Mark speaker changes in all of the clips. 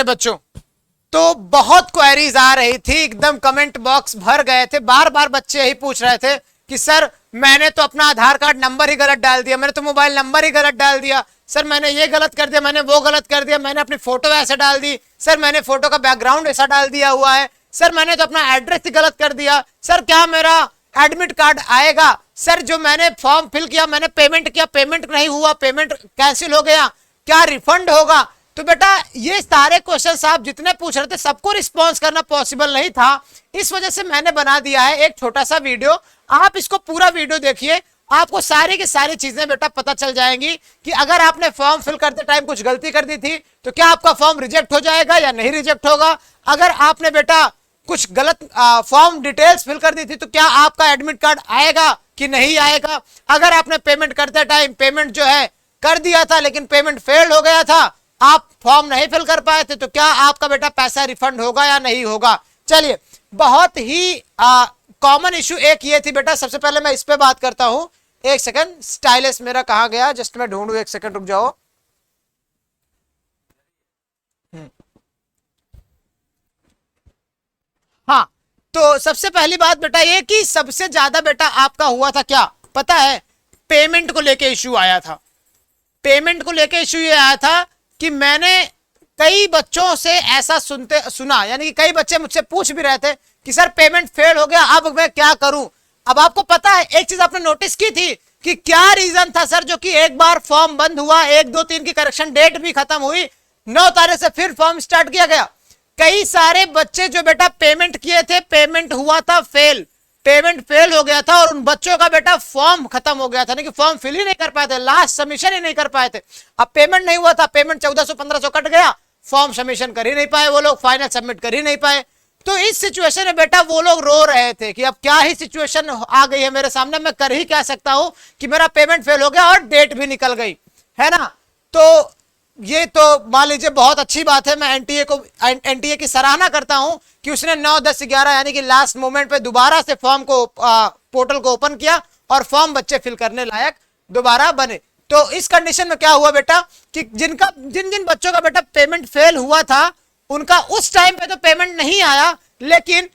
Speaker 1: प्यारे बच्चों, तो बहुत क्वेरीज आ रही थी, एकदम कमेंट बॉक्स भर गए थे, बार बार बच्चे यही पूछ रहे थे कि सर मैंने तो अपना आधार कार्ड नंबर ही गलत डाल दिया, मैंने तो मोबाइल नंबर ही गलत डाल दिया, सर मैंने ये गलत कर दिया, मैंने वो गलत कर दिया, मैंने अपनी फोटो ऐसे डाल दी, सर मैंने फोटो का बैकग्राउंड ऐसा डाल दिया हुआ है, सर मैंने तो अपना एड्रेस ही गलत कर दिया, सर क्या मेरा एडमिट कार्ड आएगा, सर जो मैंने फॉर्म फिल किया, मैंने पेमेंट किया, पेमेंट नहीं हुआ, पेमेंट कैंसिल हो गया, क्या रिफंड होगा। तो बेटा ये सारे क्वेश्चन आप जितने पूछ रहे थे सबको रिस्पॉन्स करना पॉसिबल नहीं था, इस वजह से मैंने बना दिया है एक छोटा सा वीडियो। आप इसको पूरा वीडियो देखिए, आपको सारी की सारी चीजें बेटा पता चल जाएंगी कि अगर आपने फॉर्म फिल करते टाइम कुछ गलती कर दी थी तो क्या आपका फॉर्म रिजेक्ट हो जाएगा या नहीं रिजेक्ट होगा, अगर आपने बेटा कुछ गलत फॉर्म डिटेल्स फिल कर दी थी तो क्या आपका एडमिट कार्ड आएगा कि नहीं आएगा, अगर आपने पेमेंट करते टाइम पेमेंट जो है कर दिया था लेकिन पेमेंट फेल हो गया था, आप फॉर्म नहीं फिल कर पाए थे, तो क्या आपका बेटा पैसा रिफंड होगा या नहीं होगा। चलिए, बहुत ही कॉमन इशू एक ये थी बेटा, सबसे पहले मैं इस पे बात करता हूं। एक सेकंड, स्टाइलिस मेरा कहां गया, जस्ट मैं ढूंढूं, एक सेकंड रुक जाओ। हाँ, तो सबसे पहली बात बेटा ये कि सबसे ज्यादा बेटा आपका हुआ था क्या पता है, पेमेंट को लेके इश्यू आया था। पेमेंट को लेके इश्यू ये आया था कि मैंने कई बच्चों से ऐसा सुना, यानी कि कई बच्चे मुझसे पूछ भी रहे थे कि सर पेमेंट फेल हो गया, अब मैं क्या करूं। अब आपको पता है एक चीज आपने नोटिस की थी कि क्या रीजन था सर, जो कि एक बार फॉर्म बंद हुआ, 1 2 3 की करेक्शन डेट भी खत्म हुई, 9 तारीख से फिर फॉर्म स्टार्ट किया गया। कई सारे बच्चे जो बेटा पेमेंट किए थे, पेमेंट हुआ था फेल, पेमेंट फेल हो गया था और उन बच्चों का बेटा फॉर्म खत्म हो गया था, नहीं कि फॉर्म फिल ही नहीं कर पाए थे, लास्ट सबमिशन ही नहीं कर पाए थे। अब पेमेंट नहीं हुआ था, पेमेंट 1400 1500 कट गया, फॉर्म सबमिशन कर ही नहीं पाए वो लोग, फाइनल सबमिट कर ही नहीं पाए। तो इस सिचुएशन में बेटा वो लोग रो रहे थे कि अब क्या ही सिचुएशन आ गई है मेरे सामने, मैं कर ही क्या सकता हूं कि मेरा पेमेंट फेल हो गया और डेट भी निकल गई है ना। तो ये तो मान लीजिए बहुत अच्छी बात है, मैं एनटीए की सराहना करता हूं कि उसने 9 10 11 यानी कि लास्ट मोमेंट पे दोबारा से फॉर्म को पोर्टल को ओपन किया और फॉर्म बच्चे फिल करने लायक दोबारा बने। तो इस कंडीशन में क्या हुआ बेटा कि जिन जिन बच्चों का बेटा पेमेंट फेल हुआ था उनका उस टाइम पे तो पेमेंट नहीं आया, लेकिन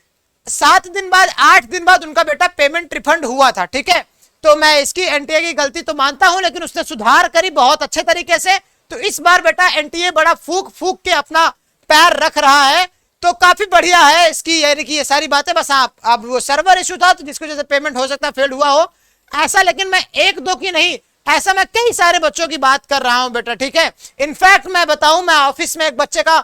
Speaker 1: 7 दिन बाद 8 दिन बाद उनका बेटा पेमेंट रिफंड हुआ था। ठीक है, तो मैं इसकी एनटीए की गलती तो मानता हूं, लेकिन उसने सुधार करी बहुत अच्छे तरीके से। तो इस बार बेटा एनटीए बड़ा फूक फूक के अपना पैर रख रहा है, तो काफी बढ़िया है इसकी, यानी कि ये सारी बातें बस आप वो सर्वर इशू था तो जिसकी वजह से पेमेंट हो सकता है फेल हुआ हो ऐसा, लेकिन मैं 1 2 की नहीं, ऐसा मैं कई सारे बच्चों की बात कर रहा हूं बेटा। ठीक है, इनफैक्ट मैं बताऊं, मैं ऑफिस में एक बच्चे का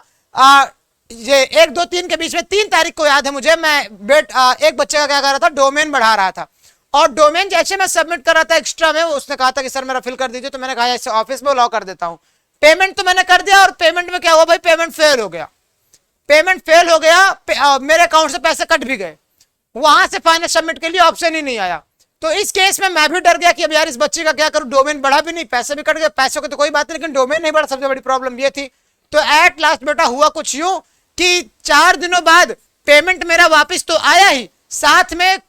Speaker 1: ये 1 2 3 के बीच में 3 तारीख को याद है मुझे, मैं एक बच्चे का क्या कर रहा था, डोमेन बढ़ा रहा था, और डोमेन जैसे मैं सबमिट कर रहा था एक्स्ट्रा में, उसने कहा था कि सर मेरा फिल कर दीजिए, तो मैंने कहा ऐसे ऑफिस में लॉक कर देता हूं। पेमेंट तो मैंने कर दिया और पेमेंट में क्या हुआ भाई, पेमेंट फेल हो गया, पेमेंट फेल हो गया, मेरे अकाउंट से पैसे कट भी गए, वहां से फाइनल सबमिट के लिए ऑप्शन ही नहीं आया। तो इस केस में मैं भी डर गया कि अब यार इस बच्चे का क्या करूं, डोमेन बढ़ा भी नहीं, पैसे भी कट गए, पैसों की तो कोई बात नहीं, लेकिन डोमेन नहीं बढ़ा, सबसे बड़ी प्रॉब्लम ये थी। तो एट लास्ट बेटा हुआ कुछ यूं कि 4 दिनों बाद पेमेंट मेरा वापस तो आया ही, साथ में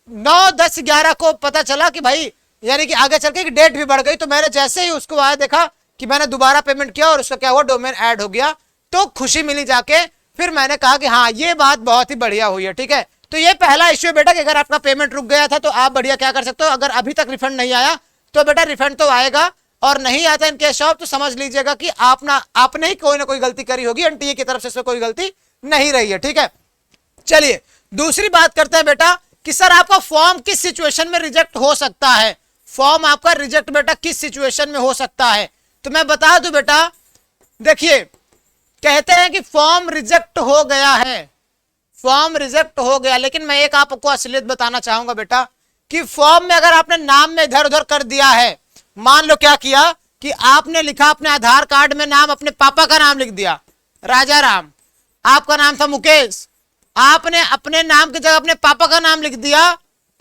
Speaker 1: 9 10 11 को पता चला कि भाई यानी कि आगे चल के डेट भी बढ़ गई। तो मैंने जैसे ही उसको आया देखा कि मैंने दोबारा पेमेंट किया और उसका क्या हुआ, डोमेन ऐड हो गया, तो खुशी मिली जाके। फिर मैंने कहा कि हाँ ये बात बहुत ही बढ़िया हुई है। ठीक है, तो ये पहला इश्यू है बेटा कि अगर आपका पेमेंट रुक गया था तो आप बढ़िया क्या कर सकते हो, अगर अभी तक रिफंड नहीं आया तो बेटा रिफंड तो आएगा, और नहीं आता इनके शॉप तो समझ लीजिएगा कि आपने ही कोई ना कोई गलती करी होगी, एनटीए की तरफ से इसमें कोई गलती नहीं रही है। ठीक है, चलिए दूसरी बात करते हैं बेटा कि सर आपका फॉर्म किस सिचुएशन में रिजेक्ट हो सकता है, फॉर्म आपका रिजेक्ट बेटा किस सिचुएशन में हो सकता है। तो मैं बता दूं बेटा, देखिए कहते हैं कि फॉर्म रिजेक्ट हो गया है, फॉर्म रिजेक्ट हो गया, लेकिन मैं एक आपको असलियत बताना चाहूंगा बेटा कि फॉर्म में अगर आपने नाम में इधर उधर कर दिया है, मान लो क्या किया कि आपने लिखा अपने आधार कार्ड में नाम, अपने पापा का नाम लिख दिया राजा राम, आपका नाम था मुकेश, आपने अपने नाम की जगह अपने पापा का नाम लिख दिया,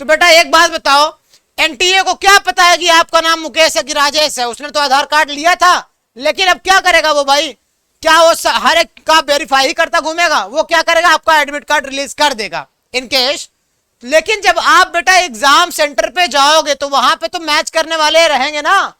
Speaker 1: तो बेटा एक बात बताओ, एनटीए को क्या पता है कि आपका नाम मुकेश है कि राजेश है, उसने तो आधार कार्ड लिया था, लेकिन अब क्या करेगा वो भाई, क्या वो हर एक का वेरीफाई ही करता घूमेगा, वो क्या करेगा आपका एडमिट कार्ड रिलीज कर देगा इन केस। लेकिन जब आप बेटा एग्जाम सेंटर पे जाओगे तो वहां पे तो मैच करने वाले रहेंगे ना,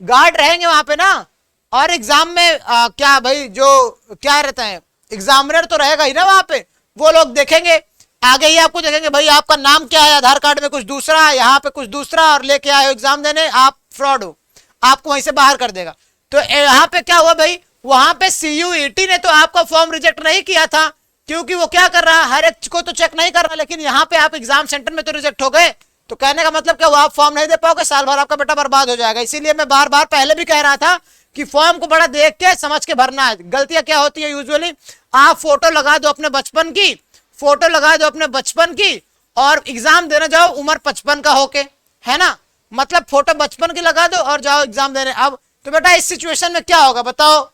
Speaker 1: गार्ड रहेंगे वहां पे ना, और एग्जाम में क्या भाई जो क्या रहता है, एग्जामिनर तो रहेगा ही ना वहां पे, वो लोग देखेंगे आगे ही आपको देखेंगे भाई आपका नाम क्या है, आधार कार्ड में कुछ दूसरा, यहाँ पे कुछ दूसरा, और लेके आए हो एग्जाम देने, आप फ्रॉड हो, आपको वहीं से बाहर कर देगा। तो यहाँ पे क्या हुआ भाई, वहां पे CUET ने तो आपका फॉर्म रिजेक्ट नहीं किया था, क्योंकि वो क्या कर रहा है, हर एक को तो चेक नहीं कर रहा, लेकिन यहाँ पे आप एग्जाम सेंटर में तो रिजेक्ट हो गए, तो कहने का मतलब क्या, वो आप फॉर्म नहीं दे पाओगे, साल भर आपका बेटा बर्बाद हो जाएगा। इसीलिए मैं बार बार पहले भी कह रहा था कि फॉर्म को बड़ा देख के समझ के भरना है। गलतियां क्या होती है यूजुअली, आप फोटो लगा दो अपने बचपन की, फोटो लगा दो अपने बचपन की, और एग्जाम देने जाओ उम्र 55 का होके, है ना, मतलब फोटो बचपन की लगा दो और जाओ एग्जाम देने। अब तो बेटा इस सिचुएशन में क्या होगा बताओ,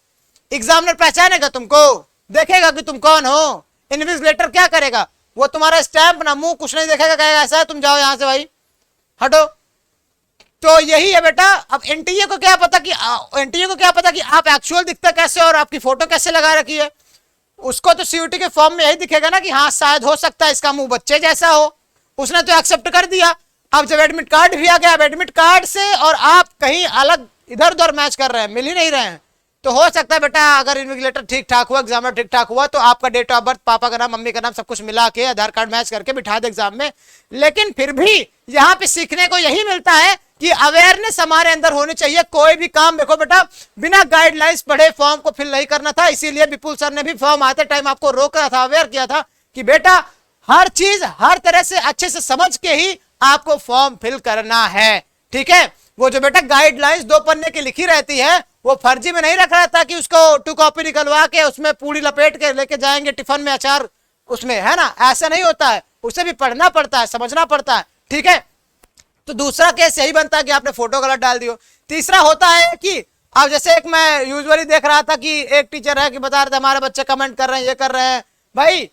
Speaker 1: एग्जामिनर पहचानेगा तुमको, देखेगा कि तुम कौन हो, इन्विजिलेटर क्या करेगा, वो तुम्हारा स्टैंप ना मुंह कुछ नहीं देखेगा, कहेगा ऐसा है तुम जाओ यहां से भाई हटो। तो यही है बेटा। अब एनटीए को क्या पता कि आप एक्चुअल दिखता कैसे और आपकी फोटो कैसे लगा रखी है, उसको तो CUET के फॉर्म में यही दिखेगा ना कि हाँ शायद हो सकता है इसका मुंह बच्चे जैसा हो, उसने तो एक्सेप्ट कर दिया। अब जब एडमिट कार्ड भी आ गया, एडमिट कार्ड से और आप कहीं अलग इधर उधर मैच कर रहे हैं, मिल ही नहीं रहे हैं, तो हो सकता है बेटा अगर इन्विजिलेटर ठीक ठाक हुआ, एग्जामिनर ठीक ठाक हुआ, तो आपका डेट ऑफ बर्थ, पापा का नाम, मम्मी का नाम, सब कुछ मिला के आधार कार्ड मैच करके बिठा दे एग्जाम में। लेकिन फिर भी यहाँ पे सीखने को यही मिलता है कि अवेयरनेस हमारे अंदर होनी चाहिए। कोई भी काम देखो बेटा बिना गाइडलाइंस पढ़े फॉर्म को फिल नहीं करना था, इसीलिए विपुल सर ने भी फॉर्म आते टाइम आपको रोक रहा था, अवेयर किया था कि बेटा हर चीज हर तरह से अच्छे से समझ के ही आपको फॉर्म फिल करना है, ठीक है। वो जो बेटा गाइडलाइंस 2 पन्ने की लिखी रहती है वो फर्जी में नहीं रख रहा था कि उसको 2 कॉपी निकलवा के उसमें पूरी लपेट के लेके जाएंगे टिफिन में अचार उसमें, है ना, ऐसा नहीं होता है, उसे भी पढ़ना पड़ता है, समझना पड़ता है, ठीक है। तो दूसरा केस यही बनता है कि आपने फोटो गलत डाल दियो। तीसरा होता है कि अब जैसे एक मैं यूजुअली देख रहा था कि एक टीचर है कि बता रहे थे हमारे बच्चे कमेंट कर रहे हैं, ये कर रहे हैं, भाई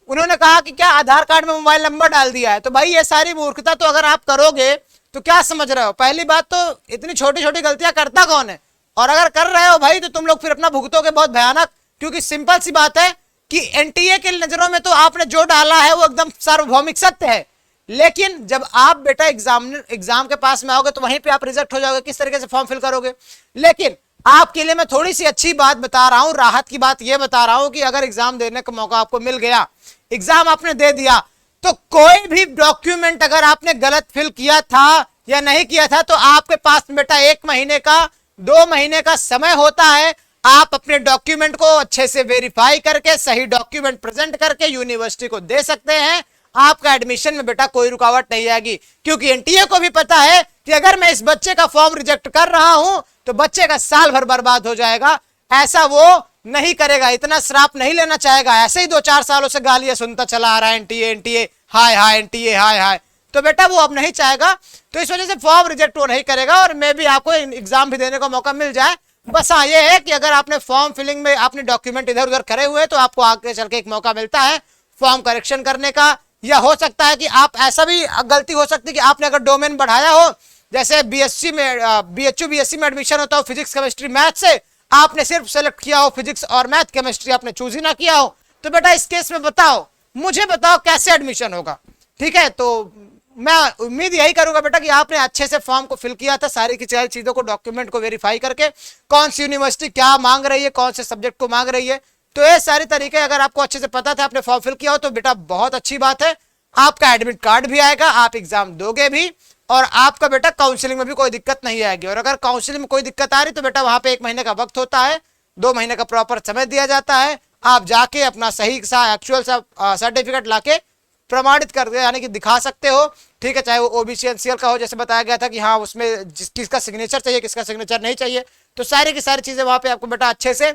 Speaker 1: उन्होंने कहा कि क्या आधार कार्ड में मोबाइल नंबर डाल दिया है। तो भाई ये सारी मूर्खता तो अगर आप करोगे तो क्या समझ रहे हो, पहली बात तो इतनी छोटी छोटी गलतियां करता कौन है, और अगर कर रहे हो भाई तो तुम लोग फिर अपना भुगतोगे बहुत भयानक, क्योंकि सिंपल सी बात है कि एनटीए के नजरों में तो आपने जो डाला है वो एकदम सार्वभौमिक सत्य है, लेकिन जब आप बेटा एग्जाम के पास में आओगे तो वहीं पे आप रिजेक्ट हो जाओगे, किस तरीके से फॉर्म फिल करोगे। लेकिन आपके लिए मैं थोड़ी सी अच्छी बात बता रहा हूं, राहत की बात यह बता रहा हूं कि अगर एग्जाम देने का मौका आपको मिल गया, एग्जाम आपने दे दिया, तो कोई भी डॉक्यूमेंट अगर आपने गलत फिल किया था या नहीं किया था तो आपके पास बेटा 1 महीने का 2 महीने का समय होता है, आप अपने डॉक्यूमेंट को अच्छे से वेरीफाई करके सही डॉक्यूमेंट प्रेजेंट करके यूनिवर्सिटी को दे सकते हैं। आपका एडमिशन में बेटा कोई रुकावट नहीं आएगी, क्योंकि एनटीए को भी पता है कि अगर मैं इस बच्चे का फॉर्म रिजेक्ट कर रहा हूं तो बच्चे का साल भर बर्बाद हो जाएगा, ऐसा वो नहीं करेगा, इतना श्राप नहीं लेना चाहेगा। ऐसे ही 2-4 सालों से गालियां सुनता चला आ रहा है, एनटीए एनटीए हाय हाय, एनटीए हाय हाय, तो बेटा वो अब नहीं चाहेगा, तो इस वजह से फॉर्म रिजेक्ट वो नहीं करेगा और मैं भी आपको एग्जाम भी देने का मौका मिल जाए। बस हाँ ये है कि अगर आपने फॉर्म फिलिंग में आपने डॉक्यूमेंट इधर उधर करे हुए तो आपको आगे चल के एक मौका मिलता है फॉर्म करेक्शन करने का, या हो सकता है कि आप ऐसा भी गलती हो सकती है कि आपने अगर डोमेन बढ़ाया हो, जैसे बीएससी में बीएचयू बीएससी में एडमिशन होता हो फिजिक्स केमिस्ट्री मैथ से, आपने सिर्फ सेलेक्ट किया हो फिजिक्स और मैथ, केमिस्ट्री आपने चूज ही ना किया हो, तो बेटा इस केस में बताओ, मुझे बताओ कैसे एडमिशन होगा, ठीक है। तो मैं उम्मीद यही करूंगा बेटा कि आपने अच्छे से फॉर्म को फिल किया था, सारी की सारी चीजों को डॉक्यूमेंट को वेरीफाई करके, कौन सी यूनिवर्सिटी क्या मांग रही है, कौन से सब्जेक्ट को मांग रही है, तो ये सारी तरीके अगर आपको अच्छे से पता था, आपने फॉर्म फिल किया हो तो बेटा बहुत अच्छी बात है, आपका एडमिट कार्ड भी आएगा, आप एग्जाम दोगे भी, और आपका बेटा काउंसलिंग में भी कोई दिक्कत नहीं आएगी। और अगर काउंसलिंग में कोई दिक्कत आ रही तो बेटा वहां पे 1 महीने का वक्त होता है, 2 महीने का प्रॉपर समय दिया जाता है, आप जाके अपना सही सा एक्चुअल सा सर्टिफिकेट लाके प्रमाणित कर दे, यानी कि दिखा सकते हो, ठीक है, चाहे वो ओबीसी एनसीएल का हो, जैसे बताया गया था कि हाँ उसमें किसका सिग्नेचर चाहिए किसका सिग्नेचर नहीं चाहिए, तो सारी की सारी चीजें वहां पे आपको बेटा अच्छे से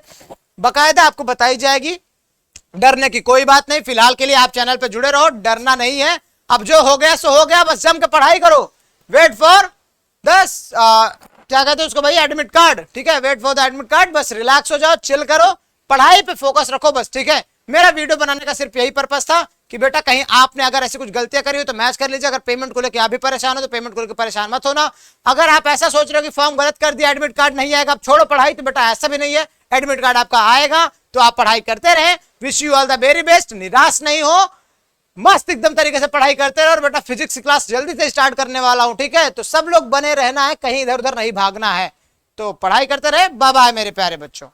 Speaker 1: बकायदा आपको बताई जाएगी। डरने की कोई बात नहीं, फिलहाल के लिए आप चैनल पे जुड़े रहो, डरना नहीं है, अब जो हो गया सो हो गया, बस जम के पढ़ाई करो, वेट फॉर क्या कहते हैं उसको भाई, एडमिट कार्ड, ठीक है, wait for the admit card, बस रिलैक्स हो जाओ, चिल करो, पढ़ाई पे फोकस रखो बस, ठीक है। मेरा वीडियो बनाने का सिर्फ यही पर्पस था कि बेटा कहीं आपने अगर ऐसी कुछ गलतियां करी हो तो मैच कर लीजिए, अगर पेमेंट को लेकर आप भी परेशान हो तो पेमेंट को लेकर परेशान मत होना। अगर आप ऐसा सोच रहे हो कि फॉर्म गलत कर दिया एडमिट कार्ड नहीं आएगा, आप छोड़ो पढ़ाई, तो बेटा ऐसा भी नहीं है, एडमिट कार्ड आपका आएगा, तो आप पढ़ाई करते रहे, wish you all the very best, निराश नहीं हो, मस्त एकदम तरीके से पढ़ाई करते रहे, और बेटा फिजिक्स की क्लास जल्दी से स्टार्ट करने वाला हूं, ठीक है, तो सब लोग बने रहना है, कहीं इधर उधर नहीं भागना है, तो पढ़ाई करते रहे। बाय बाय मेरे प्यारे बच्चों।